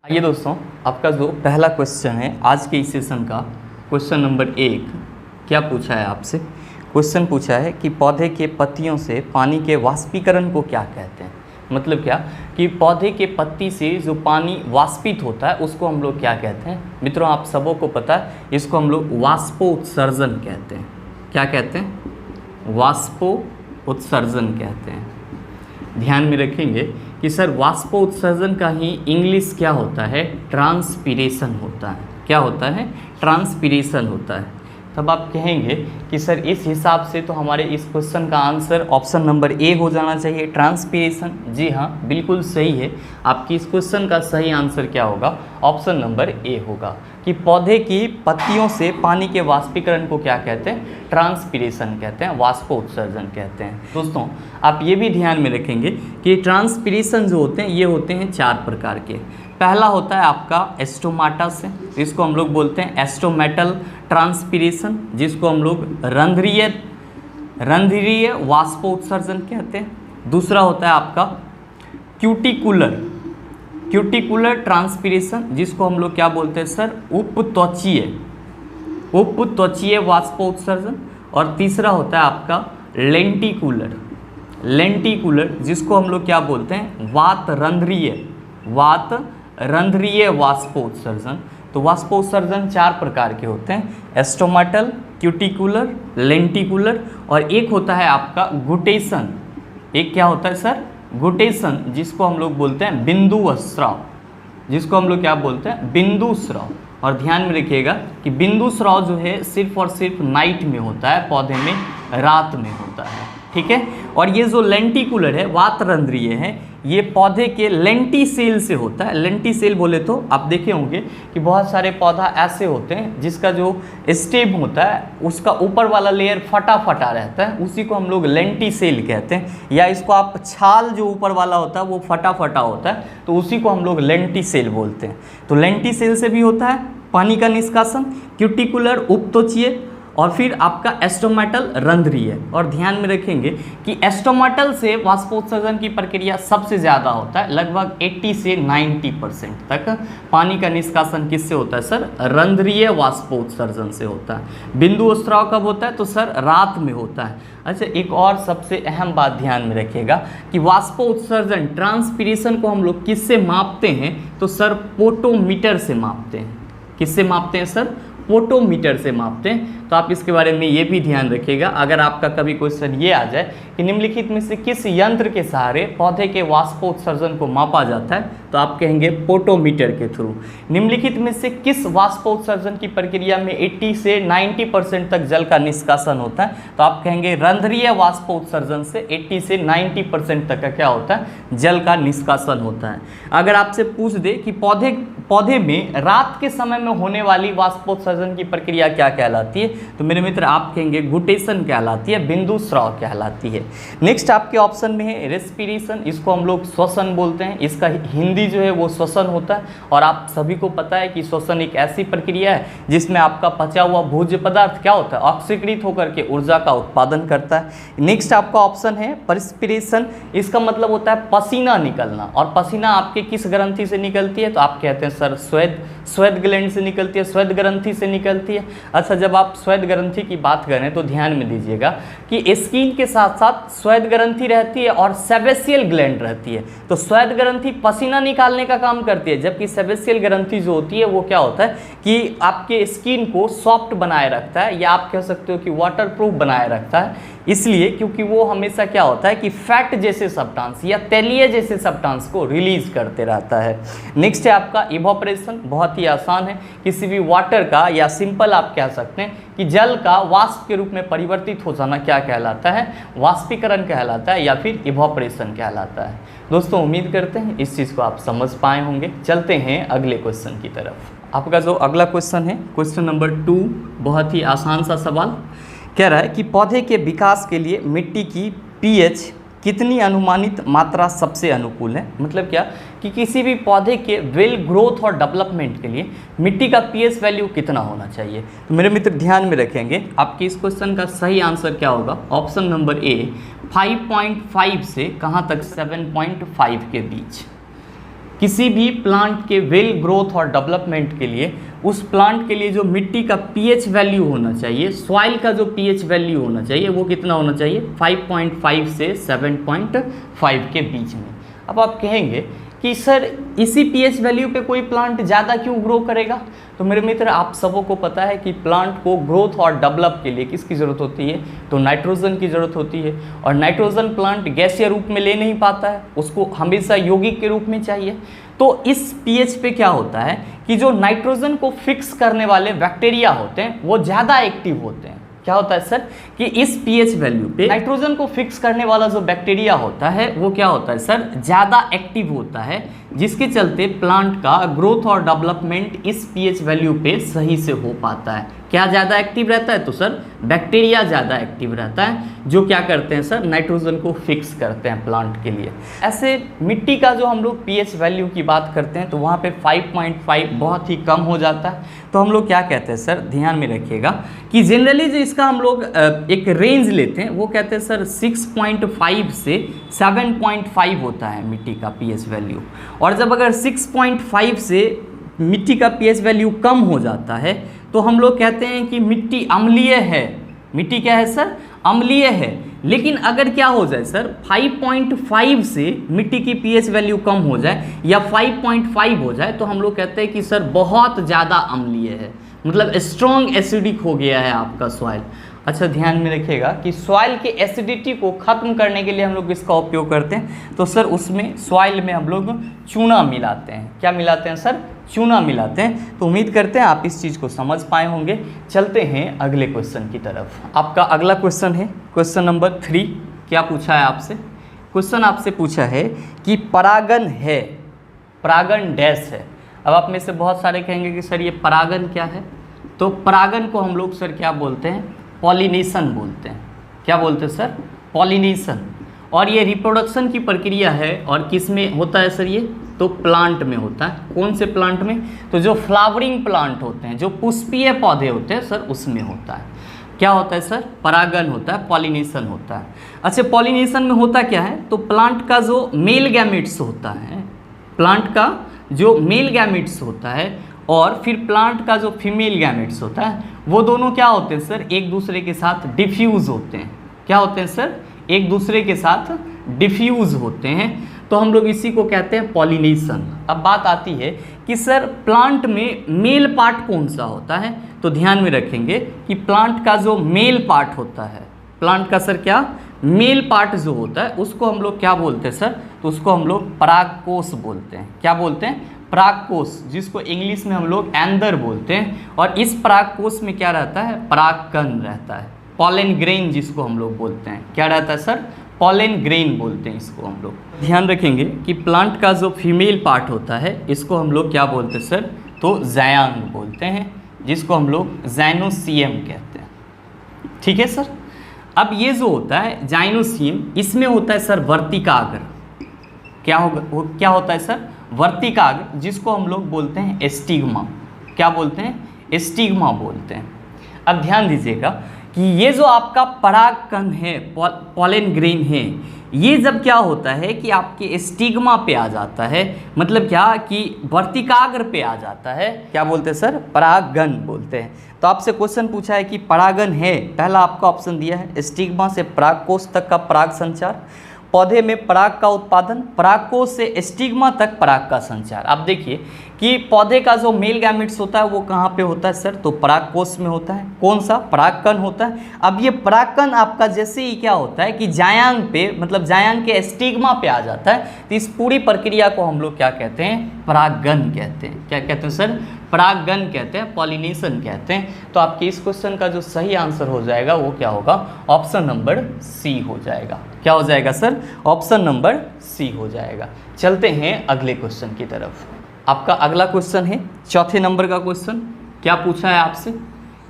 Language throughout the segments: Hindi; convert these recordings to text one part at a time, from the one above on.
आइए दोस्तों, आपका जो पहला क्वेश्चन है आज के इस सेशन का, क्वेश्चन नंबर 1 क्या पूछा है आपसे। क्वेश्चन पूछा है कि पौधे के पत्तियों से पानी के वाष्पीकरण को क्या कहते हैं। मतलब क्या कि पौधे के पत्ती से जो पानी वाष्पित होता है उसको हम लोग क्या कहते हैं। मित्रों, आप सबों को पता है, इसको हम लोग वाष्पोत्सर्जन कहते हैं। क्या कहते हैं? वाष्पोत्सर्जन कहते हैं। ध्यान में रखेंगे कि सर वाष्पोत्सर्जन का ही इंग्लिश क्या होता है? ट्रांसपीरेशन होता है। क्या होता है? ट्रांसपीरेशन होता है। तब आप कहेंगे कि सर इस हिसाब से तो हमारे इस क्वेश्चन का आंसर ऑप्शन नंबर ए हो जाना चाहिए, ट्रांसपीरेशन। जी हाँ, बिल्कुल सही है। आपकी इस क्वेश्चन का सही आंसर क्या होगा? ऑप्शन नंबर ए होगा कि पौधे की पत्तियों से पानी के वाष्पीकरण को क्या कहते हैं? ट्रांसपीरेशन कहते हैं, वाष्पोत्सर्जन कहते हैं। दोस्तों, आप ये भी ध्यान में रखेंगे कि ट्रांसपीरेशन जो होते हैं ये होते हैं 4 प्रकार के। पहला होता है आपका स्टोमाटा से, इसको हम लोग बोलते हैं एस्टोमेटल ट्रांसपीरेशन, जिसको हम लोग रंध्रीय वाष्पोत्सर्जन कहते हैं। दूसरा होता है आपका क्यूटिकुलर ट्रांसपीरेशन, जिसको हम लोग क्या बोलते हैं सर? उपत्वचीय वाष्पोत्सर्जन। और तीसरा होता है आपका लेंटिकुलर, जिसको हम लोग क्या बोलते हैं? वातरंध्रीय वाष्पोत्सर्जन। तो वाष्पोत्सर्जन 4 प्रकार के होते हैं, एस्टोमेटल, क्यूटिकुलर, लेंटिकुलर, और एक होता है आपका गुटेशन। एक क्या होता है सर? गुटेशन, जिसको हम लोग बोलते हैं बिंदु स्राव, जिसको हम लोग क्या बोलते हैं? बिंदु स्राव। और ध्यान में रखिएगा कि बिंदु स्राव जो है सिर्फ और सिर्फ नाइट में होता है, पौधे में रात में होता है। ठीक है। और ये जो लेंटिकुलर है, वातरंध्रीय है, ये पौधे के लेंटिसेल से होता है। लेंटिसेल बोले तो आप देखे होंगे कि बहुत सारे पौधा ऐसे होते हैं जिसका जो स्टेम होता है उसका ऊपर वाला लेयर फटा रहता है, उसी को हम लोग लेंटिसेल कहते हैं। या इसको आप छाल जो ऊपर वाला होता है वो फटा होता है, तो उसी को हम लोग लेंटिसेल बोलते हैं। तो लेंटिसेल से भी होता है पानी का निष्कासन, क्यूटिकुलर उपत्वचीय, और फिर आपका एस्टोमेटल रंध्रीय। और ध्यान में रखेंगे कि एस्टोमेटल से वाष्पोत्सर्जन की प्रक्रिया सबसे ज़्यादा होता है, लगभग 80 से 90% तक पानी का निष्कासन किससे होता है सर? रंध्रीय वाष्पोत्सर्जन से होता है। बिंदु स्राव कब होता है? तो सर रात में होता है। अच्छा, एक और सबसे अहम बात ध्यान में रखिएगा कि वाष्पोत्सर्जन ट्रांसपीरेशन को हम लोग किससे मापते हैं? तो सर पोटोमीटर से मापते हैं। किससे मापते हैं सर? पोटोमीटर से मापते हैं। तो आप इसके बारे में ये भी ध्यान रखिएगा, अगर आपका कभी क्वेश्चन ये आ जाए कि निम्नलिखित में से किस यंत्र के सहारे पौधे के वाष्पोत्सर्जन को मापा जाता है, तो आप कहेंगे पोटोमीटर के थ्रू। निम्नलिखित में से किस वाष्पोत्सर्जन की प्रक्रिया में 80 से 90% तक जल का निष्कासन होता है, तो आप कहेंगे रंध्रीय वाष्पोत्सर्जन से 80 से 90% तक का क्या होता है? जल का निष्कासन होता है। अगर आपसे पूछ दे कि पौधे में रात के समय में होने वाली वाष्पोत्सर्जन की प्रक्रिया क्या कहलाती है, तो मेरे मित्र आप कहेंगे गुटेशन कहलाती है, बिंदु स्राव कहलाती है। नेक्स्ट आपके ऑप्शन में है रेस्पिरेशन, इसको हम लोग श्वसन बोलते हैं। इसका हिंदी जो है वो श्वसन होता है। और आप सभी को पता है कि श्वसन एक ऐसी प्रक्रिया है जिसमें आपका पचा हुआ भोज्य पदार्थ क्या होता है? ऑक्सीकृत होकर के ऊर्जा का उत्पादन करता है। नेक्स्ट आपका ऑप्शन है परस्पिरेशन, इसका मतलब होता है पसीना निकलना। और पसीना आपके किस ग्रंथि से निकलती है? तो आप कहते हैं सर स्वेद ग्लैंड से निकलती है, स्वेद ग्रंथि से निकलती है। अच्छा, जब आप स्वेद ग्रंथि की बात करें तो ध्यान में दीजिएगा कि स्किन के साथ साथ स्वेद ग्रंथि रहती है और सेबेशियल ग्लैंड रहती है। तो स्वेद ग्रंथि पसीना निकालने का काम करती है, जबकि सेबेशियल ग्रंथि जो होती है वो क्या होता है कि आपके स्किन को सॉफ्ट बनाए रखता है, या आप कह सकते हो कि वाटरप्रूफ बनाए रखता है। इसलिए क्योंकि वो हमेशा क्या होता है कि फैट जैसे सब्सटेंस या तेलीय जैसे सब्सटेंस को रिलीज करते रहता है। नेक्स्ट है आपका इवोपरेशन, बहुत ही आसान है। किसी भी वाटर का, या सिंपल आप कह सकते हैं कि जल का वाष्प के रूप में परिवर्तित हो जाना क्या कहलाता है? वाष्पीकरण कहलाता है, या फिर इवोपरेशन कहलाता है। दोस्तों, उम्मीद करते हैं इस चीज़ को आप समझ पाए होंगे। चलते हैं अगले क्वेश्चन की तरफ। आपका जो अगला क्वेश्चन है, क्वेश्चन नंबर 2, बहुत ही आसान सा सवाल कह रहा है कि पौधे के विकास के लिए मिट्टी की पीएच कितनी अनुमानित मात्रा सबसे अनुकूल है। मतलब क्या कि किसी भी पौधे के वेल ग्रोथ और डेवलपमेंट के लिए मिट्टी का पीएच वैल्यू कितना होना चाहिए। तो मेरे मित्र ध्यान में रखेंगे, आपके इस क्वेश्चन का सही आंसर क्या होगा? ऑप्शन नंबर ए 5.5 से कहाँ तक? 7.5 के बीच। किसी भी प्लांट के वेल ग्रोथ और डेवलपमेंट के लिए उस प्लांट के लिए जो मिट्टी का पीएच वैल्यू होना चाहिए, सॉइल का जो पीएच वैल्यू होना चाहिए वो कितना होना चाहिए, 5.5 से 7.5 के बीच में। अब आप कहेंगे कि सर इसी पीएच वैल्यू पे कोई प्लांट ज़्यादा क्यों ग्रो करेगा? तो मेरे मित्र, आप सबों को पता है कि प्लांट को ग्रोथ और डेवलप के लिए किसकी ज़रूरत होती है, तो नाइट्रोजन की ज़रूरत होती है। और नाइट्रोजन प्लांट गैसीय रूप में ले नहीं पाता है, उसको हमेशा यौगिक के रूप में चाहिए। तो इस पीएच पे क्या होता है कि जो नाइट्रोजन को फिक्स करने वाले बैक्टीरिया होते हैं वो ज़्यादा एक्टिव होते हैं। क्या होता है सर कि इस पीएच वैल्यू पे नाइट्रोजन को फिक्स करने वाला जो बैक्टीरिया होता है वो क्या होता है सर, ज़्यादा एक्टिव होता है, जिसके चलते प्लांट का ग्रोथ और डेवलपमेंट इस पीएच वैल्यू पे सही से हो पाता है। क्या ज़्यादा एक्टिव रहता है? तो सर बैक्टीरिया ज़्यादा एक्टिव रहता है, जो क्या करते हैं सर, नाइट्रोजन को फिक्स करते हैं प्लांट के लिए। ऐसे मिट्टी का जो हम लोग पीएच वैल्यू की बात करते हैं तो वहाँ पे 5.5 बहुत ही कम हो जाता है। तो हम लोग क्या कहते हैं सर, ध्यान में रखिएगा कि जनरली जो इसका हम लोग एक रेंज लेते हैं वो कहते हैं सर 6.5 से 7.5 होता है मिट्टी का पीएच वैल्यू। और जब अगर 6.5 से मिट्टी का पीएच वैल्यू कम हो जाता है तो हम लोग कहते हैं कि मिट्टी अम्लीय है। मिट्टी क्या है सर, अम्लीय है। लेकिन अगर क्या हो जाए सर, 5.5 से मिट्टी की पीएच वैल्यू कम हो जाए या 5.5 हो जाए तो हम लोग कहते हैं कि सर बहुत ज़्यादा अम्लीय है, मतलब स्ट्रॉन्ग एसिडिक हो गया है आपका सॉइल। अच्छा, ध्यान में रखिएगा कि सॉइल के एसिडिटी को ख़त्म करने के लिए हम लोग इसका उपयोग करते हैं। तो सर उसमें सॉइल में हम लोग चूना मिलाते हैं। क्या मिलाते हैं सर? चूना मिलाते हैं। तो उम्मीद करते हैं आप इस चीज़ को समझ पाए होंगे। चलते हैं अगले क्वेश्चन की तरफ। आपका अगला क्वेश्चन है क्वेश्चन नंबर 3। क्या पूछा है आपसे? क्वेश्चन आपसे पूछा है कि परागन है, परागन डैश है। अब आप में से बहुत सारे कहेंगे कि सर ये परागन क्या है? तो परागन को हम लोग सर क्या बोलते हैं, पॉलिनेशन बोलते हैं। क्या बोलते हैं सर? पॉलिनेशन। और ये रिप्रोडक्शन की प्रक्रिया है। और किस में होता है सर ये? तो प्लांट में होता है। कौन से प्लांट में? तो जो फ्लावरिंग प्लांट होते हैं, जो पुष्पीय पौधे होते हैं सर, उसमें होता है। क्या होता है सर? परागन होता है, पॉलिनेशन होता है। अच्छा, पॉलिनेशन में होता क्या है? तो प्लांट का जो मेल गैमेट्स होता है, प्लांट का जो मेल गैमेट्स होता है और फिर प्लांट का जो फीमेल गैमेट्स होता है, वो दोनों क्या होते हैं सर, एक दूसरे के साथ डिफ्यूज़ होते हैं। क्या होते हैं सर? एक दूसरे के साथ डिफ्यूज़ होते हैं। तो हम लोग इसी को कहते हैं पॉलिनेशन। अब बात आती है कि सर प्लांट में मेल पार्ट कौन सा होता है? तो ध्यान में रखेंगे कि प्लांट का जो मेल पार्ट होता है, प्लांट का सर क्या मेल पार्ट जो होता है उसको हम लोग क्या बोलते हैं सर? तो उसको हम लोग परागकोश बोलते हैं। क्या बोलते हैं? परागकोश, जिसको इंग्लिश में हम लोग एंदर बोलते हैं। और इस परागकोश में क्या रहता है? परागकण रहता है, पॉलन ग्रेन जिसको हम लोग बोलते हैं। क्या रहता है सर? पॉलन ग्रेन बोलते हैं इसको हम लोग। ध्यान रखेंगे कि प्लांट का जो फीमेल पार्ट होता है इसको हम लोग क्या बोलते हैं सर? तो ज़ायांग बोलते हैं, जिसको हम लोग ज़ाइनोसियम कहते हैं। ठीक है सर। अब ये जो होता है ज़ाइनोसियम, इसमें होता है सर वर्तिकाग्र। क्या होगा? वो क्या होता है सर? वर्तिकाग्र, जिसको हम लोग बोलते हैं एस्टिग्मा। क्या बोलते हैं? एस्टिग्मा बोलते हैं। अब ध्यान दीजिएगा कि ये जो आपका परागकण है, पॉलन ग्रेन है, ये जब क्या होता है कि आपके एस्टिग्मा पे आ जाता है, मतलब क्या कि वर्तिकाग्र पे आ जाता है, क्या बोलते हैं सर? परागन बोलते हैं। तो आपसे क्वेश्चन पूछा है कि परागन है, पहला आपका ऑप्शन दिया है एस्टिग्मा से परागकोश तक का पराग संचार, पौधे में पराग का उत्पादन, परागकोश से एस्टिग्मा तक पराग का संचार। आप देखिए कि पौधे का जो मेल गैमेट्स होता है वो कहाँ पे होता है सर? तो परागकोश में होता है। कौन सा? परागकण होता है। अब ये परागकण आपका जैसे ही क्या होता है कि ज़ायांग पे, मतलब ज़ायांग के एस्टिग्मा पे आ जाता है, तो इस पूरी प्रक्रिया को हम लोग क्या कहते हैं? परागन कहते हैं। क्या कहते हैं सर? परागन कहते हैं, पॉलिनेशन कहते हैं। तो आपके इस क्वेश्चन का जो सही आंसर हो जाएगा वो क्या होगा? ऑप्शन नंबर सी हो जाएगा। क्या हो जाएगा सर? ऑप्शन नंबर सी हो जाएगा। चलते हैं अगले क्वेश्चन की तरफ। आपका अगला क्वेश्चन है चौथे नंबर का क्वेश्चन। क्या पूछा है आपसे?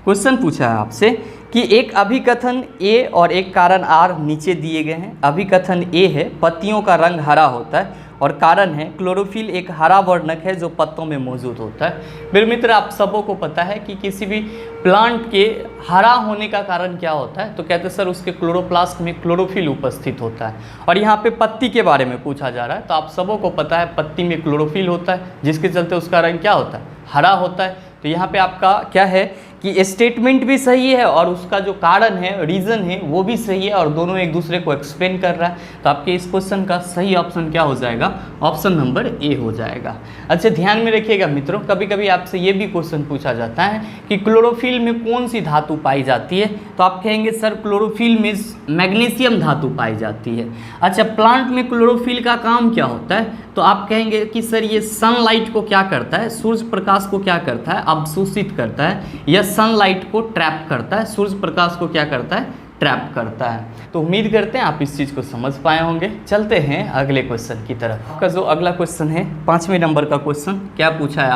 क्वेश्चन पूछा है आपसे कि एक अभिकथन ए और एक कारण आर नीचे दिए गए हैं। अभिकथन ए है पत्तियों का रंग हरा होता है और कारण है क्लोरोफिल एक हरा वर्णक है जो पत्तों में मौजूद होता है। मेरे मित्र, आप सबों को पता है कि किसी भी प्लांट के हरा होने का कारण क्या होता है, तो कहते हैं सर उसके क्लोरोप्लास्ट में क्लोरोफिल उपस्थित होता है। और यहाँ पे पत्ती के बारे में पूछा जा रहा है, तो आप सबों को पता है पत्ती में क्लोरोफिल होता है, जिसके चलते उसका रंग क्या होता है, हरा होता है। तो यहाँ पे आपका क्या है कि स्टेटमेंट भी सही है और उसका जो कारण है, रीज़न है, वो भी सही है और दोनों एक दूसरे को एक्सप्लेन कर रहा है। तो आपके इस क्वेश्चन का सही ऑप्शन क्या हो जाएगा, ऑप्शन नंबर ए हो जाएगा। अच्छा, ध्यान में रखिएगा मित्रों, कभी कभी आपसे ये भी क्वेश्चन पूछा जाता है कि क्लोरोफिल में कौन सी धातु पाई जाती है, तो आप कहेंगे सर क्लोरोफिल में मैग्नीशियम धातु पाई जाती है। अच्छा, प्लांट में क्लोरोफिल का काम क्या होता है, तो आप कहेंगे कि सर ये सनलाइट को क्या करता है, सूर्य प्रकाश को क्या करता है, अवशोषित करता है, या सनलाइट को ट्रैप करता है, सूर्य प्रकाश को क्या करता है, ट्रैप करता है। तो उम्मीद करते हैं आप इस चीज़ को समझ पाए होंगे। चलते हैं अगले क्वेश्चन की तरफ। आपका जो अगला क्वेश्चन है 5वें नंबर का क्वेश्चन, क्या पूछा है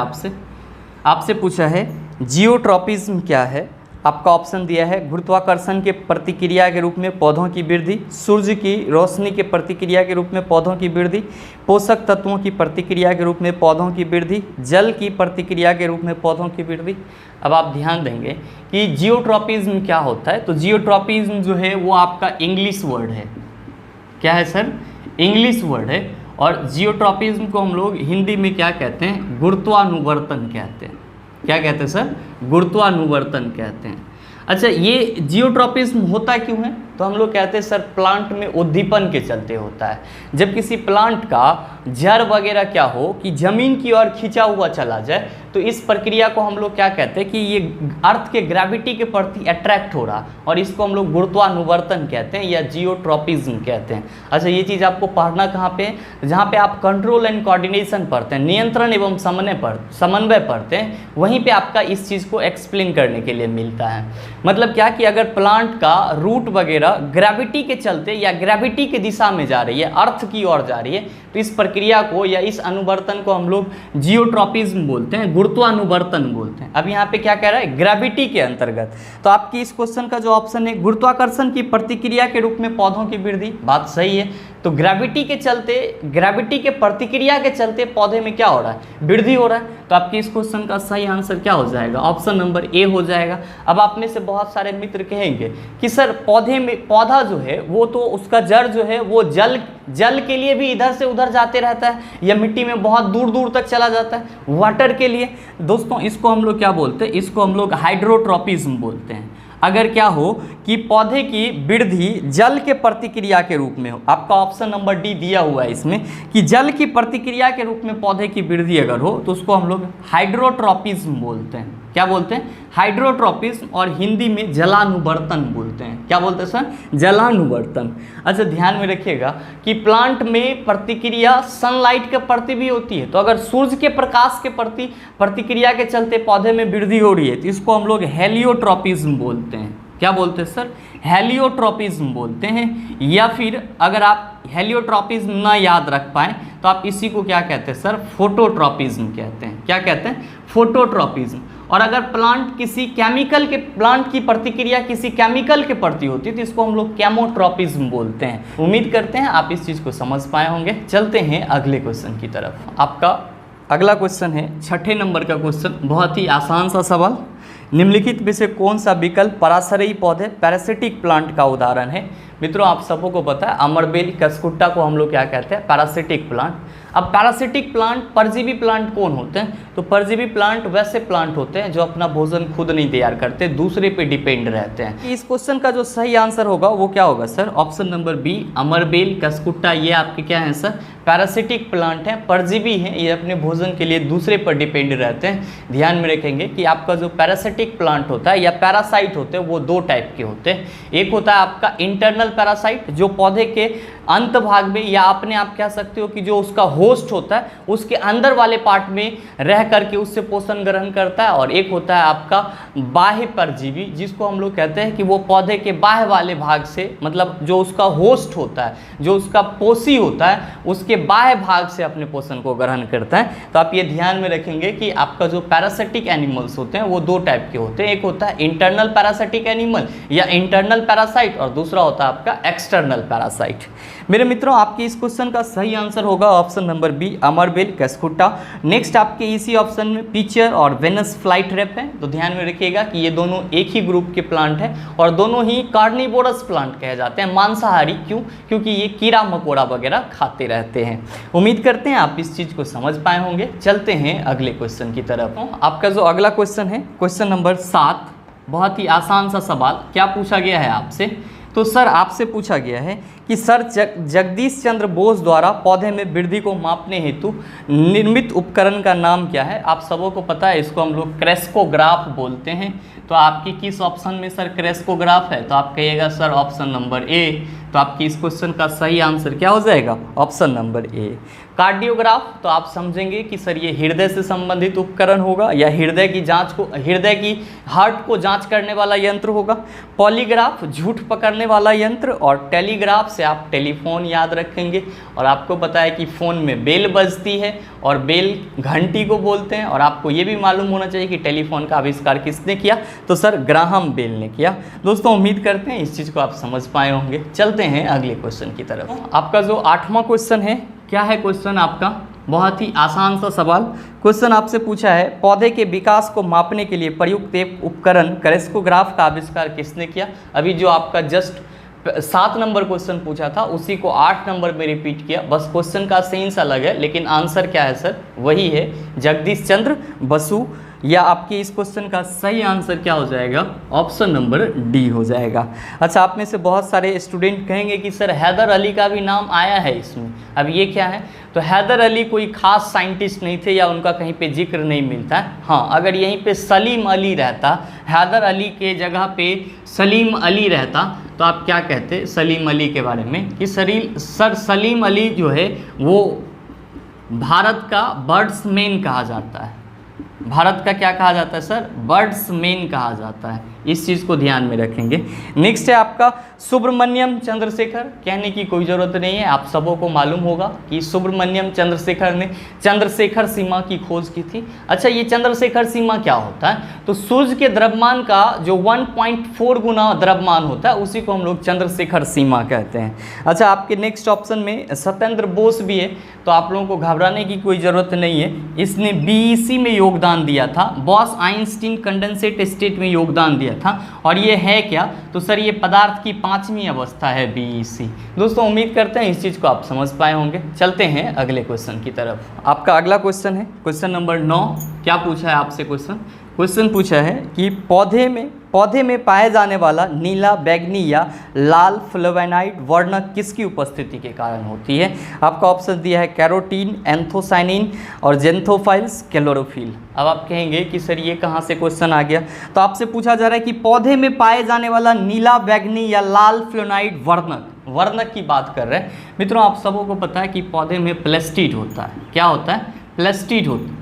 आपसे पूछा है जियोट्रॉपिज्म क्या है। आपका ऑप्शन दिया है गुरुत्वाकर्षण के प्रतिक्रिया के रूप में पौधों की वृद्धि, सूर्य की रोशनी के प्रतिक्रिया के रूप में पौधों की वृद्धि, पोषक तत्वों की प्रतिक्रिया के रूप में पौधों की वृद्धि, जल की प्रतिक्रिया के रूप में पौधों की वृद्धि। अब आप ध्यान देंगे कि जियोट्रॉपिज्म क्या होता है, तो जियोट्रॉपिज्म जो है वो आपका इंग्लिश वर्ड है। क्या है सर, इंग्लिश वर्ड है। और जियोट्रॉपिज्म को हम लोग हिंदी में क्या कहते हैं, गुरुत्वानुवर्तन कहते हैं। क्या कहते हैं सर, गुरुत्वानुवर्तन कहते हैं। अच्छा, ये जियोट्रॉपिज्म होता क्यों है, तो हम लोग कहते हैं सर प्लांट में उद्दीपन के चलते होता है। जब किसी प्लांट का जड़ वगैरह क्या हो कि ज़मीन की ओर खिंचा हुआ चला जाए, तो इस प्रक्रिया को हम लोग क्या कहते हैं कि ये अर्थ के ग्रेविटी के प्रति अट्रैक्ट हो रहा, और इसको हम लोग गुरुत्वानुवर्तन कहते हैं या जियोट्रॉपिज्म कहते हैं। अच्छा, ये चीज़ आपको पढ़ना कहाँ पे, जहाँ पे आप कंट्रोल एंड कोऑर्डिनेशन पढ़ते हैं, नियंत्रण एवं समन्वय पढ़ते हैं, वहीं पे आपका इस चीज़ को एक्सप्लेन करने के लिए मिलता है। मतलब क्या कि अगर प्लांट का रूट वगैरह ग्रेविटी के चलते या ग्रेविटी के दिशा में जा रही है, अर्थ की ओर जा रही है, तो इस प्रक्रिया को या इस अनुवर्तन को हम लोग जियोट्रॉपिज्म बोलते हैं, गुरुत्वानुवर्तन बोलते हैं। अब यहाँ पे क्या कह रहा है, ग्रेविटी के अंतर्गत। तो आपकी इस क्वेश्चन का जो ऑप्शन है गुरुत्वाकर्षण की प्रतिक्रिया के रूप में पौधों की वृद्धि, बात सही है। तो ग्रेविटी के चलते, ग्रेविटी के प्रतिक्रिया के चलते पौधे में क्या हो रहा है, वृद्धि हो रहा है। तो आपके इस क्वेश्चन का सही आंसर क्या हो जाएगा, ऑप्शन नंबर ए हो जाएगा। अब आप में से बहुत सारे मित्र कहेंगे कि सर पौधे में, पौधा जो है वो तो उसका जड़ जो है वो जल के लिए भी इधर से उधर जाते रहता है, या मिट्टी में बहुत दूर दूर तक चला जाता है वाटर के लिए। दोस्तों इसको हम लोग क्या बोलते हैं, इसको हम लोग हाइड्रोट्रॉपिज्म बोलते हैं। अगर क्या हो कि पौधे की वृद्धि जल के प्रतिक्रिया के रूप में हो, आपका ऑप्शन नंबर डी दिया हुआ है इसमें कि जल की प्रतिक्रिया के रूप में पौधे की वृद्धि अगर हो, तो उसको हम लोग हाइड्रोट्रॉपिज्म बोलते हैं। क्या बोलते हैं, हाइड्रोट्रॉपिज्म, और हिंदी में जलानुवर्तन बोलते हैं। क्या बोलते हैं सर, जलानुवर्तन। अच्छा, ध्यान में रखिएगा कि प्लांट में प्रतिक्रिया सनलाइट के प्रति भी होती है। तो अगर सूर्य के प्रकाश के प्रति प्रतिक्रिया के चलते पौधे में वृद्धि हो रही है, तो इसको हम लोग हेलियोट्रॉपिज्म बोलते हैं। क्या बोलते हैं सर, हेलियोट्रॉपिज्म बोलते हैं। या फिर अगर आप हेलियोट्रॉपिज्म ना याद रख पाएँ तो आप इसी को क्या कहते हैं सर, फोटोट्रॉपिज्म कहते हैं। क्या कहते हैं, फोटोट्रॉपिज्म। और अगर प्लांट किसी केमिकल के, प्लांट की प्रतिक्रिया किसी केमिकल के प्रति होती है, तो इसको हम लोग केमोट्रॉपिज्म बोलते हैं। उम्मीद करते हैं आप इस चीज़ को समझ पाए होंगे। चलते हैं अगले क्वेश्चन की तरफ। आपका अगला क्वेश्चन है 6ठे नंबर का क्वेश्चन, बहुत ही आसान सा सवाल। निम्नलिखित में से कौन सा विकल्प पराश्रयी पौधे पैरासिटिक प्लांट का उदाहरण है। मित्रों आप सबको को पता है अमरबेल कस्कुट्टा को हम लोग क्या कहते हैं, पैरासिटिक प्लांट। अब पैरासिटिक प्लांट, परजीवी प्लांट कौन होते हैं, तो परजीवी प्लांट वैसे प्लांट होते हैं जो अपना भोजन खुद नहीं तैयार करते, दूसरे पे डिपेंड रहते हैं। इस क्वेश्चन का जो सही आंसर होगा वो क्या होगा सर, ऑप्शन नंबर बी, अमरबेल कस्कुट्टा, ये आपके क्या हैं सर, पैरासिटिक प्लांट हैं, परजीवी हैं, ये अपने भोजन के लिए दूसरे पर डिपेंड रहते हैं। ध्यान में रखेंगे कि आपका जो पैरासिटिक प्लांट होता है या पैरासाइट होते हैं वो दो टाइप के होते हैं। एक होता है आपका इंटरनल पैरासाइट, जो पौधे के अंत भाग में या अपने आप कह सकते हो कि जो उसका होस्ट होता है उसके अंदर वाले पार्ट में रह करके उससे पोषण ग्रहण करता है। और एक होता है आपका बाह्य परजीवी, जिसको हम लोग कहते हैं कि वो पौधे के बाह्य वाले भाग से, मतलब जो उसका होस्ट होता है, जो उसका पोषी होता है, उसके बाह्य भाग से अपने पोषण को ग्रहण करता है। तो आप ये ध्यान में रखेंगे कि आपका जो पैरासिटिक एनिमल्स होते हैं वो दो टाइप के होते हैं। एक होता है इंटरनल पैरासिटिक एनिमल या इंटरनल पैरासाइट, और दूसरा होता है आपका एक्सटर्नल पैरासाइट। मेरे मित्रों, आपके इस क्वेश्चन का सही आंसर होगा option number B, अमरबेल Cuscuta. Next आपके इसी ऑप्शन में पिचर और वेनस फ्लाईट्रैप है। तो ध्यान में रखिएगा कि ये दोनों एक ही ग्रुप के प्लांट हैं और दोनों ही कार्निवोरस प्लांट कहे जाते हैं, मांसाहारी। क्यों? क्योंकि ये कीड़ा मकोड़ा वगैरह खाते रहते हैं। उम्मीद करते हैं आप इस चीज़ को समझ पाए होंगे। चलते हैं अगले क्वेश्चन की तरफ। आपका जो अगला क्वेश्चन है, क्वेश्चन नंबर 7, बहुत ही आसान सा सवाल। क्या पूछा गया है आपसे? तो सर आपसे पूछा गया है कि सर जगदीश चंद्र बोस द्वारा पौधे में वृद्धि को मापने हेतु निर्मित उपकरण का नाम क्या है? आप सबों को पता है, इसको हम लोग क्रेस्कोग्राफ बोलते हैं। तो आपकी किस ऑप्शन में सर क्रेस्कोग्राफ है? तो आप कहिएगा सर ऑप्शन नंबर ए। तो आपकी इस क्वेश्चन का सही आंसर क्या हो जाएगा? Option number A. कार्डियोग्राफ, तो आप समझेंगे कि सर ये हृदय से संबंधित उपकरण होगा या हृदय की जांच को, हृदय की हार्ट को जांच करने वाला यंत्र होगा। पॉलीग्राफ, झूठ पकड़ने वाला यंत्र। और टेलीग्राफ से आप टेलीफोन याद रखेंगे। और आपको पता है कि फ़ोन में बेल बजती है और बेल घंटी को बोलते हैं। और आपको ये भी मालूम होना चाहिए कि टेलीफोन का आविष्कार किसने किया? तो सर ग्राहम बेल ने किया। दोस्तों उम्मीद करते हैं इस चीज़ को आप समझ पाए होंगे। चलते हैं अगले क्वेश्चन की तरफ। आपका जो 8वां क्वेश्चन है, क्या है क्वेश्चन आपका? बहुत ही आसान सा सवाल। क्वेश्चन आपसे पूछा है, पौधे के विकास को मापने के लिए प्रयुक्त एक उपकरण क्रेस्कोग्राफ का आविष्कार किसने किया? अभी जो आपका जस्ट 7 नंबर क्वेश्चन पूछा था उसी को 8 नंबर में रिपीट किया। बस क्वेश्चन का सेंस अलग है, लेकिन आंसर क्या है सर? वही है, जगदीश चंद्र बसु। या आपके इस क्वेश्चन का सही आंसर क्या हो जाएगा? ऑप्शन नंबर डी हो जाएगा। अच्छा, आप में से बहुत सारे स्टूडेंट कहेंगे कि सर हैदर अली का भी नाम आया है इसमें। अब ये क्या है? तो हैदर अली कोई खास साइंटिस्ट नहीं थे या उनका कहीं पे जिक्र नहीं मिलता है। हाँ, अगर यहीं पे सलीम अली रहता, हैदर अली के जगह पे सलीम अली रहता, तो आप क्या कहते सलीम अली के बारे में? कि सर सलीम अली जो है वो भारत का बर्ड्समैन कहा जाता है। भारत का क्या कहा जाता है सर? बर्ड्समैन कहा जाता है। इस चीज़ को ध्यान में रखेंगे। नेक्स्ट है आपका सुब्रमण्यम चंद्रशेखर। कहने की कोई ज़रूरत नहीं है, आप सबों को मालूम होगा कि सुब्रमण्यम चंद्रशेखर ने चंद्रशेखर सीमा की खोज की थी। अच्छा, ये चंद्रशेखर सीमा क्या होता है? तो सूर्य के द्रव्यमान का जो 1.4 गुना द्रव्यमान होता है उसी को हम लोग चंद्रशेखर सीमा कहते हैं। अच्छा, आपके नेक्स्ट ऑप्शन में सत्येंद्र बोस भी है, तो आप लोगों को घबराने की कोई ज़रूरत नहीं है। इसने बीईसी में योगदान दिया था, बॉस आइंस्टीन कंडेंसेट स्टेट में योगदान दिया था। और ये है क्या? तो सर ये पदार्थ की 5वीं अवस्था है, बीईसी। दोस्तों उम्मीद करते हैं इस चीज़ को आप समझ पाए होंगे। चलते हैं अगले क्वेश्चन की तरफ। आपका अगला क्वेश्चन है क्वेश्चन नंबर 9। क्या पूछा है आपसे क्वेश्चन? क्वेश्चन पूछा है कि पौधे में पाए जाने वाला नीला, बैगनी या लाल फ्लेवोनाइड वर्णक किसकी उपस्थिति के कारण होती है? आपका ऑप्शन दिया है कैरोटीन, एंथोसाइनिन और जेंथोफाइल्स, क्लोरोफिल। अब आप कहेंगे कि सर ये कहाँ से क्वेश्चन आ गया? तो आपसे पूछा जा रहा है कि पौधे में पाए जाने वाला नीला, बैगनी या लाल फ्लेवोनाइड वर्णक की बात कर रहे हैं। मित्रों आप सबों को पता है कि पौधे में प्लेस्टिड होता है। क्या होता है? प्लेस्टिड होता है।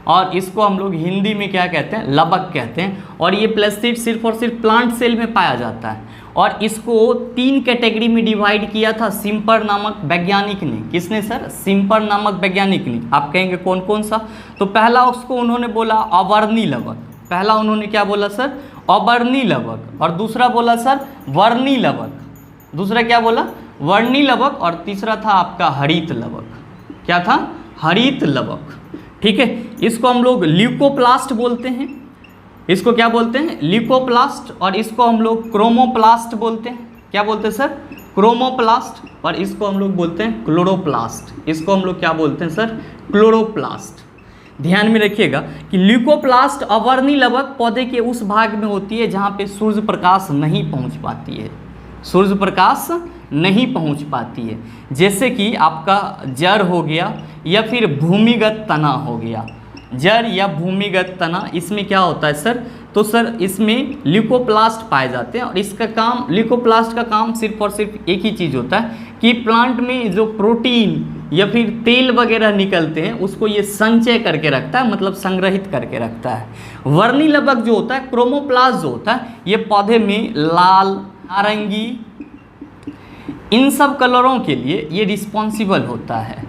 और इसको हम लोग हिंदी में क्या कहते हैं? लबक कहते हैं। और ये प्लेस्टिड सिर्फ और सिर्फ प्लांट सेल में पाया जाता है। और इसको 3 कैटेगरी में डिवाइड किया था सिम्पर नामक वैज्ञानिक ने। किसने सर? सिम्पर नामक वैज्ञानिक ने। आप कहेंगे कौन कौन सा? तो पहला उसको उन्होंने बोला अवर्णी लवक। पहला उन्होंने क्या बोला सर? अवर्णी लवक। और दूसरा बोला सर वर्णी लवक। दूसरा क्या बोला? वर्णी लवक। और तीसरा था आपका हरित लवक। क्या था? हरित लवक। ठीक है, इसको हम लोग ल्यूकोप्लास्ट बोलते हैं। इसको क्या बोलते हैं? ल्यूकोप्लास्ट। और इसको हम लोग क्रोमोप्लास्ट बोलते हैं। क्या बोलते हैं सर? क्रोमोप्लास्ट। और इसको हम लोग बोलते हैं क्लोरोप्लास्ट। इसको हम लोग क्या बोलते हैं सर? क्लोरोप्लास्ट। ध्यान में रखिएगा कि ल्यूकोप्लास्ट अवर्णी लवक पौधे के उस भाग में होती है जहाँ पे सूर्य प्रकाश नहीं पहुँच पाती है। सूर्य प्रकाश नहीं पहुंच पाती है, जैसे कि आपका जड़ हो गया या फिर भूमिगत तना हो गया। जड़ या भूमिगत तना, इसमें क्या होता है सर? तो सर इसमें ल्यूकोप्लास्ट पाए जाते हैं। और इसका काम, ल्यूकोप्लास्ट का काम सिर्फ और सिर्फ एक ही चीज़ होता है कि प्लांट में जो प्रोटीन या फिर तेल वगैरह निकलते हैं उसको ये संचय करके रखता है, मतलब संग्रहित करके रखता है। वर्णी लवक जो होता है, क्रोमोप्लास्ट जो होता है, ये पौधे में लाल, नारंगी, इन सब कलरों के लिए ये रिस्पॉन्सिबल होता है।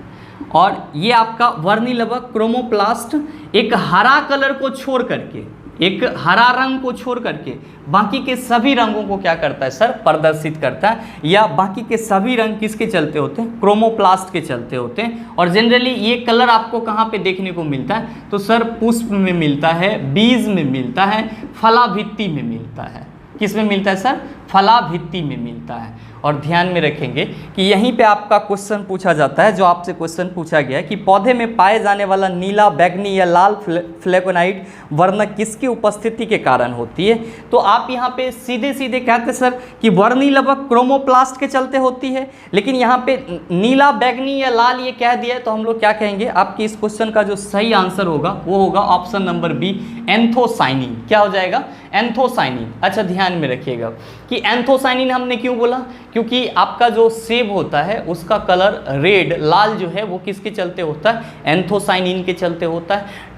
और ये आपका वर्णी लवक क्रोमोप्लास्ट एक हरा कलर को छोड़ करके, एक हरा रंग को छोड़ करके बाकी के सभी रंगों को क्या करता है सर, प्रदर्शित करता है। या बाकी के सभी रंग किसके चलते होते हैं, क्रोमोप्लास्ट के चलते होते हैं। और जनरली ये कलर आपको कहाँ पे देखने को मिलता है, तो सर पुष्प में मिलता है, बीज में मिलता है, फलाभित्ति में मिलता है। किस में मिलता है सर, फलाभित्ति में मिलता है। और ध्यान में रखेंगे कि यहीं पे आपका क्वेश्चन पूछा जाता है, जो आपसे क्वेश्चन पूछा गया है कि पौधे में पाए जाने वाला नीला, बैगनी या लाल फ्लेवोनाइड वर्ण किसकी उपस्थिति के कारण होती है। तो आप यहाँ पे सीधे सीधे कहते सर कि वर्णिलवक क्रोमोप्लास्ट के चलते होती है, लेकिन यहाँ पे नीला, बैगनी या लाल ये कह दिया है, तो हम लोग क्या कहेंगे, आपके इस क्वेश्चन का जो सही आंसर होगा वो होगा ऑप्शन नंबर बी, एंथोसाइनिन। क्या हो जाएगा, एंथोसाइनिन। अच्छा ध्यान में रखिएगा कि एंथोसाइनिन हमने क्यों बोला, क्योंकि आपका जो सेब होता है उसका कलर रेड, लाल जो है वो किसके चलते होता है, एंथोसाइनिन के चलते होता है।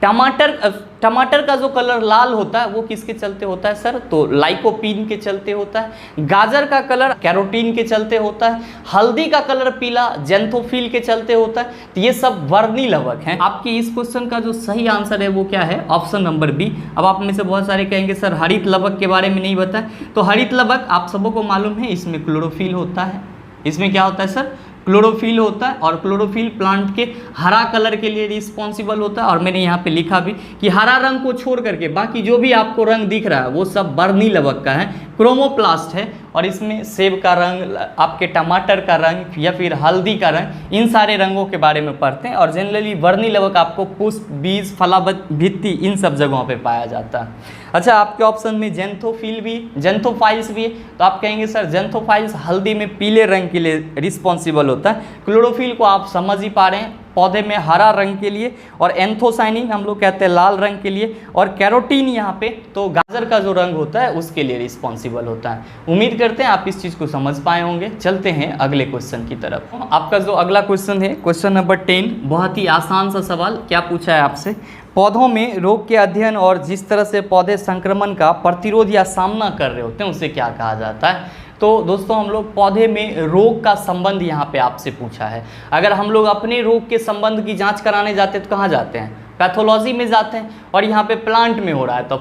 टमाटर का जो कलर लाल होता है वो किसके चलते होता है सर, तो लाइकोपीन के चलते होता है। गाजर का कलर कैरोटीन के चलते होता है। हल्दी का कलर पीला जेंथोफिल के चलते होता है। तो ये सब वर्णिलवक हैं। आपके इस क्वेश्चन का जो सही आंसर है वो क्या है, ऑप्शन नंबर बी। अब आप में से बहुत सारे कहेंगे सर हरित लवक के बारे में नहीं बताया, तो हरित लवक आप सबको मालूम है, इसमें क्लोरोफिल होता है। इसमें क्या होता है सर, क्लोरोफिल होता है। और क्लोरोफिल प्लांट के हरा कलर के लिए रिस्पॉन्सिबल होता है। और मैंने यहाँ पे लिखा भी कि हरा रंग को छोड़ करके बाकी जो भी आपको रंग दिख रहा है वो सब वर्णिलवक का है, क्रोमोप्लास्ट है। और इसमें सेब का रंग, आपके टमाटर का रंग या फिर हल्दी का रंग, इन सारे रंगों के बारे में पढ़ते हैं। और जनरली वर्णिलवक आपको पुष्प, बीज, फलाभित्ति इन सब जगहों पे पाया जाता है। अच्छा आपके ऑप्शन में जेंथोफिल भी, जेंथोफाइल्स भी है, तो आप कहेंगे सर जेंथोफाइल्स हल्दी में पीले रंग के लिए रिस्पॉन्सिबल होता है। क्लोरोफिल को आप समझ ही पा रहे हैं, पौधे में हरा रंग के लिए। और एंथोसाइनिन हम लोग कहते हैं लाल रंग के लिए। और कैरोटीन यहाँ पे तो गाजर का जो रंग होता है उसके लिए रिस्पॉन्सिबल होता है। उम्मीद करते हैं आप इस चीज़ को समझ पाए होंगे। चलते हैं अगले क्वेश्चन की तरफ। आपका जो अगला क्वेश्चन है, क्वेश्चन नंबर 10, बहुत ही आसान सा सवाल। क्या पूछा है आपसे, पौधों में रोग के अध्ययन और जिस तरह से पौधे संक्रमण का प्रतिरोध या सामना कर रहे होते हैं उसे क्या कहा जाता है। तो दोस्तों हम लोग पौधे में रोग का संबंध यहाँ पे आपसे पूछा है। अगर हम लोग अपने रोग के संबंध की जांच कराने जाते हैं तो कहाँ जाते हैं, पैथोलॉजी में जाते हैं। और यहाँ पे प्लांट में हो रहा है तो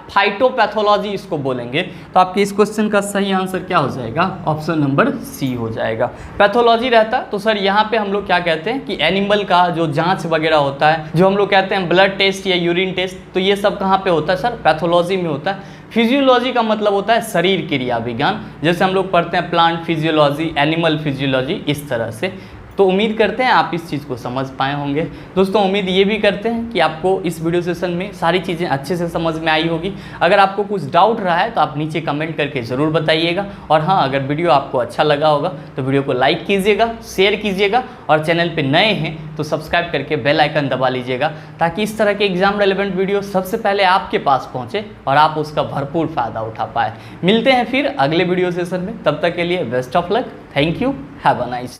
फाइटोपैथोलॉजी इसको बोलेंगे। तो आपके इस क्वेश्चन का सही आंसर क्या हो जाएगा, ऑप्शन नंबर सी हो जाएगा। पैथोलॉजी रहता तो सर यहाँ पे हम लोग क्या कहते हैं कि एनिमल का जो जांच वगैरह होता है, जो हम लोग कहते हैं ब्लड टेस्ट या यूरिन टेस्ट, तो ये सब कहाँ पे होता है सर, पैथोलॉजी में होता है। फिजियोलॉजी का मतलब होता है शरीर क्रिया विज्ञान, जैसे हम लोग पढ़ते हैं प्लांट फिजियोलॉजी, एनिमल फिजियोलॉजी, इस तरह से। तो उम्मीद करते हैं आप इस चीज़ को समझ पाए होंगे। दोस्तों उम्मीद ये भी करते हैं कि आपको इस वीडियो सेशन में सारी चीज़ें अच्छे से समझ में आई होगी। अगर आपको कुछ डाउट रहा है तो आप नीचे कमेंट करके ज़रूर बताइएगा। और हाँ, अगर वीडियो आपको अच्छा लगा होगा तो वीडियो को लाइक कीजिएगा, शेयर कीजिएगा, और चैनल पर नए हैं तो सब्सक्राइब करके बेल आइकन दबा लीजिएगा, ताकि इस तरह के एग्जाम रेलेवेंट वीडियो सबसे पहले आपके पास पहुँचे और आप उसका भरपूर फ़ायदा उठा पाए। मिलते हैं फिर अगले वीडियो सेशन में, तब तक के लिए best of luck. Thank you, have a nice.